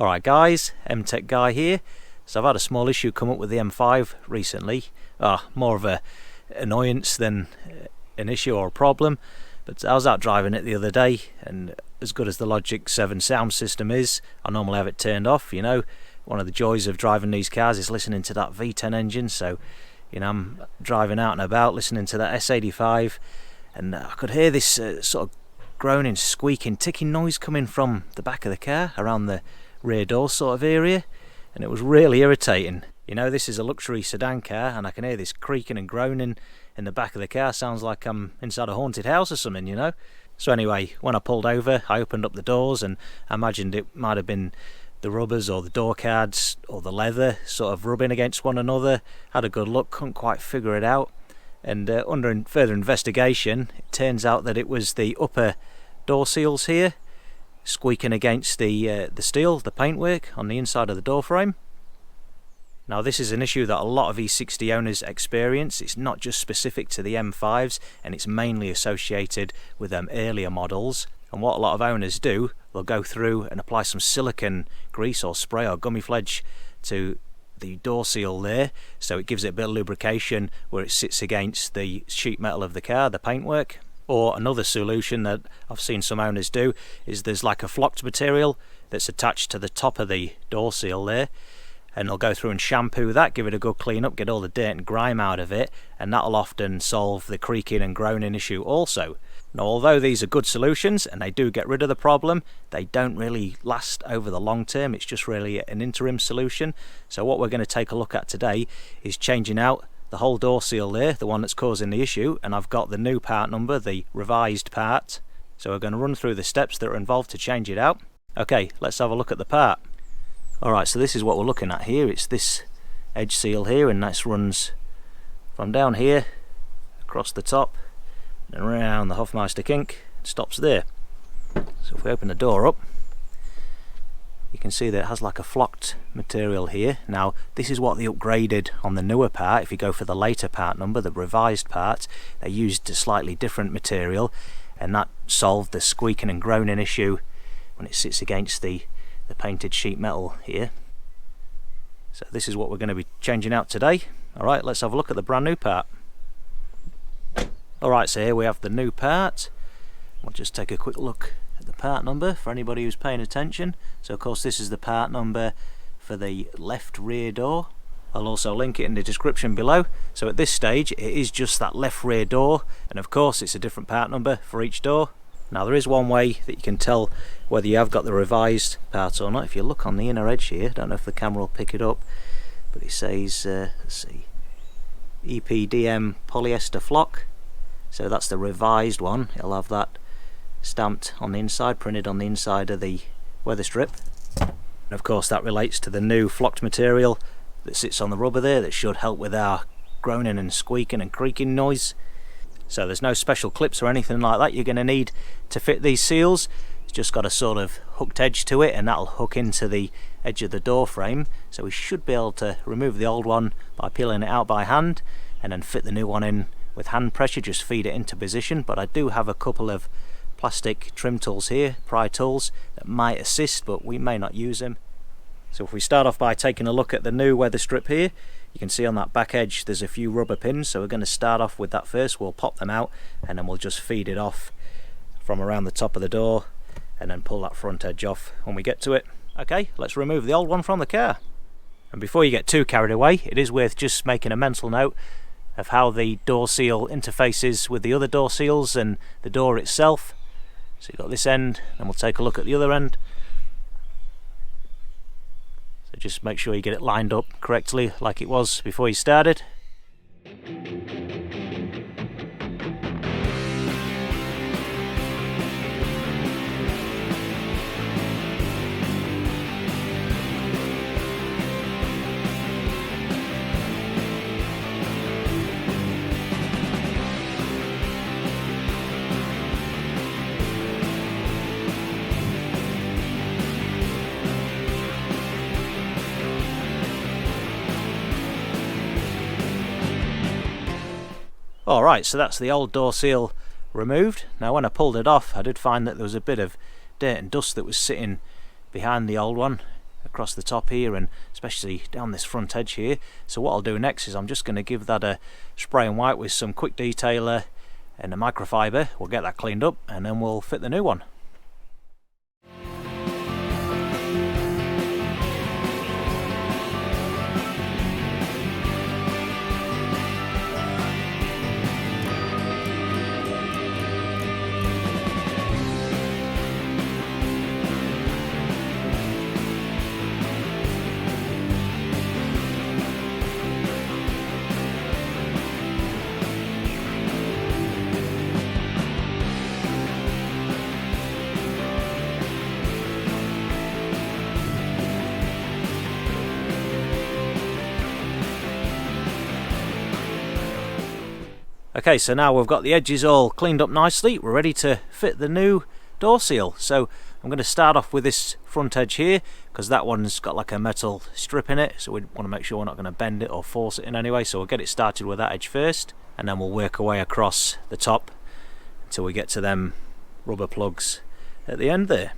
Alright guys, M-Tech Guy here. So I've had a small issue come up with the M5 recently. More of a annoyance than an issue or a problem. But I was out driving it the other day, and as good as the Logic 7 sound system is, I normally have it turned off. You know, one of the joys of driving these cars is listening to that V10 engine. So, you know, I'm driving out and about listening to that S85, and I could hear this sort of groaning, squeaking, ticking noise coming from the back of the car around the rear door sort of area, and it was really irritating. You know, this is a luxury sedan car, and I can hear this creaking and groaning in the back of the car. Sounds like I'm inside a haunted house or something, you know. So anyway, when I pulled over, I opened up the doors, and I imagined it might have been the rubbers or the door cards or the leather sort of rubbing against one another. Had a good look, couldn't quite figure it out, and under further investigation, it turns out that it was the upper door seals here squeaking against the steel, the paintwork on the inside of the door frame. Now this is an issue that a lot of E60 owners experience. It's not just specific to the M5s, and it's mainly associated with them earlier models. And what a lot of owners do, they'll go through and apply some silicone grease or spray or gummy fledge to the door seal there, so it gives it a bit of lubrication where it sits against the sheet metal of the car, the paintwork. Or another solution that I've seen some owners do is there's like a flocked material that's attached to the top of the door seal there, and they'll go through and shampoo that, give it a good clean up, get all the dirt and grime out of it, and that'll often solve the creaking and groaning issue also. Now, although these are good solutions and they do get rid of the problem, they don't really last over the long term. It's just really an interim solution. So what we're going to take a look at today is changing out the whole door seal there, the one that's causing the issue, and I've got the new part number, the revised part. So we're going to run through the steps that are involved to change it out. Okay, let's have a look at the part. Alright, so this is what we're looking at here. It's this edge seal here, and that runs from down here across the top and around the Hofmeister kink. It stops there. So if we open the door up, you can see that it has like a flocked material here. Now this is what they upgraded on the newer part. If you go for the later part number, the revised part, they used a slightly different material, and that solved the squeaking and groaning issue when it sits against the painted sheet metal here. So this is what we're going to be changing out today. Alright, let's have a look at the brand new part. Alright, so here we have the new part. We'll just take a quick look at the part number for anybody who's paying attention. So of course this is the part number for the left rear door. I'll also link it in the description below. So at this stage it is just that left rear door, and of course it's a different part number for each door. Now there is one way that you can tell whether you have got the revised part or not. If you look on the inner edge here, I don't know if the camera will pick it up, but it says let's see, EPDM polyester flock. So that's the revised one. It'll have that stamped on the inside, printed on the inside of the weather strip. And of course that relates to the new flocked material that sits on the rubber there, that should help with our groaning and squeaking and creaking noise. So there's no special clips or anything like that you're going to need to fit these seals. It's just got a sort of hooked edge to it, and that'll hook into the edge of the door frame. So we should be able to remove the old one by peeling it out by hand, and then fit the new one in with hand pressure, just feed it into position. But I do have a couple of plastic trim tools here, pry tools, that might assist, but we may not use them. So if we start off by taking a look at the new weather strip here, you can see on that back edge there's a few rubber pins, so we're going to start off with that first. We'll pop them out, and then we'll just feed it off from around the top of the door, and then pull that front edge off when we get to it. Okay, let's remove the old one from the car. And before you get too carried away, it is worth just making a mental note of how the door seal interfaces with the other door seals and the door itself. So you've got this end, and we'll take a look at the other end. So just make sure you get it lined up correctly like it was before you started. Alright, so that's the old door seal removed. Now when I pulled it off, I did find that there was a bit of dirt and dust that was sitting behind the old one, across the top here, and especially down this front edge here. So what I'll do next is I'm just going to give that a spray and wipe with some quick detailer and a microfiber. We'll get that cleaned up and then we'll fit the new one. Okay, so now we've got the edges all cleaned up nicely, we're ready to fit the new door seal. So I'm going to start off with this front edge here, because that one's got like a metal strip in it, so we want to make sure we're not going to bend it or force it in any way. So we'll get it started with that edge first, and then we'll work our way across the top until we get to them rubber plugs at the end there.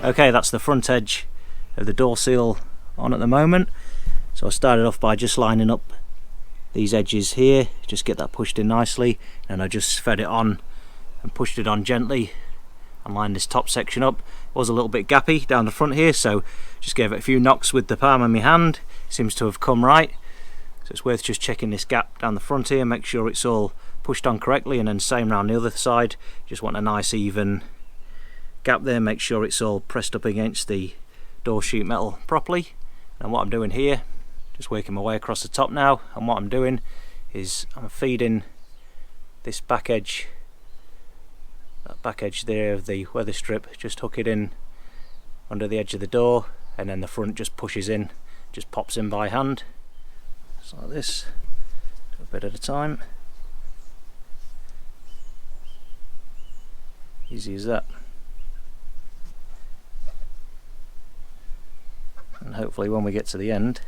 Okay, that's the front edge of the door seal on at the moment. So I started off by just lining up these edges here, just get that pushed in nicely, and I just fed it on and pushed it on gently and lined this top section up. It was a little bit gappy down the front here, so just gave it a few knocks with the palm of my hand. Seems to have come right, so it's worth just checking this gap down the front here, make sure it's all pushed on correctly, and then same around the other side. Just want a nice even gap there, make sure it's all pressed up against the door sheet metal properly. And what I'm doing here, just working my way across the top now, and what I'm doing is I'm feeding this back edge, that back edge there of the weather strip, just hook it in under the edge of the door, and then the front just pushes in, just pops in by hand, just like this, do a bit at a time, easy as that. And hopefully when we get to the end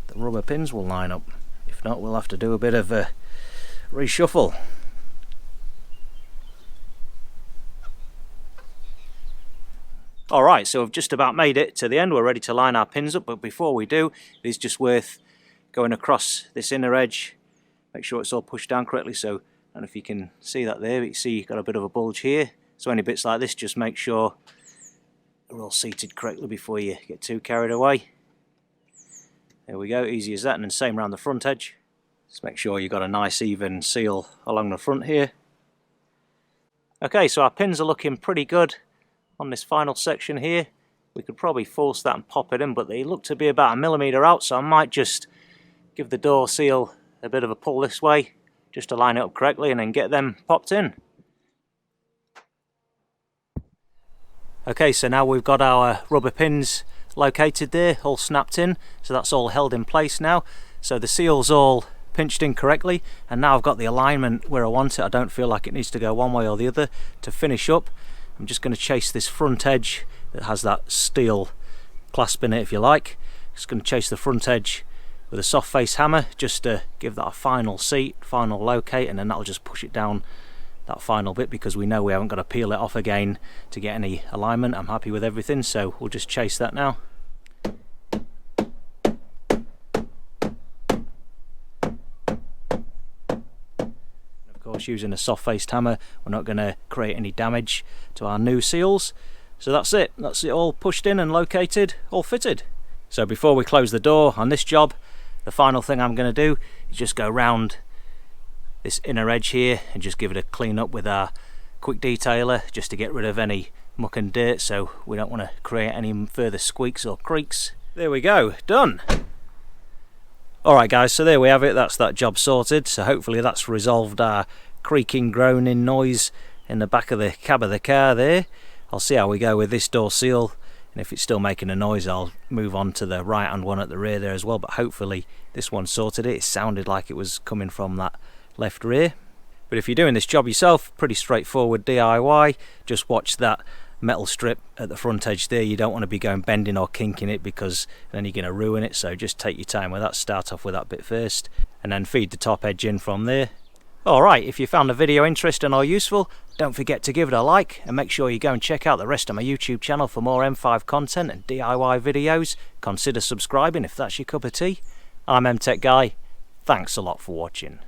the rubber pins will line up. If not, we'll have to do a bit of a reshuffle. Alright, so we've just about made it to the end. We're ready to line our pins up, but before we do, it is just worth going across this inner edge, make sure it's all pushed down correctly. So I don't know if you can see that there, but you see you've got a bit of a bulge here. So any bits like this, just make sure they're all seated correctly before you get too carried away. There we go, easy as that. And then same around the front edge. Just make sure you've got a nice even seal along the front here. Okay, so our pins are looking pretty good on this final section here. We could probably force that and pop it in, but they look to be about 1 millimeter out, so I might just give the door seal a bit of a pull this way just to line it up correctly and then get them popped in. Okay, so now we've got our rubber pins located there, all snapped in, so that's all held in place now. So the seal's all pinched in correctly, and now I've got the alignment where I want it. I don't feel like it needs to go one way or the other. To finish up, I'm just going to chase this front edge that has that steel clasp in it, if you like. Just going to chase the front edge with a soft face hammer just to give that a final seat, final locate, and then that'll just push it down that final bit, because we know we haven't got to peel it off again to get any alignment. I'm happy with everything, so we'll just chase that now. Of course, using a soft faced hammer, we're not going to create any damage to our new seals. So that's it all pushed in and located, all fitted. So before we close the door on this job, the final thing I'm going to do is just go round this inner edge here and just give it a clean up with our quick detailer, just to get rid of any muck and dirt, so we don't want to create any further squeaks or creaks. There we go, done. Alright guys, so there we have it, that's that job sorted. So hopefully that's resolved our creaking, groaning noise in the back of the cab of the car there. I'll see how we go with this door seal and if it's still making a noise I'll move on to the right hand one at the rear there as well, but hopefully this one sorted it. It sounded like it was coming from that left rear. But if you're doing this job yourself, pretty straightforward DIY. Just watch that metal strip at the front edge there. You don't want to be going bending or kinking it, because then you're going to ruin it. So just take your time with that. Start off with that bit first and then feed the top edge in from there. Alright, if you found the video interesting or useful, don't forget to give it a like, and make sure you go and check out the rest of my YouTube channel for more M5 content and DIY videos. Consider subscribing if that's your cup of tea. I'm MTech Guy. Thanks a lot for watching.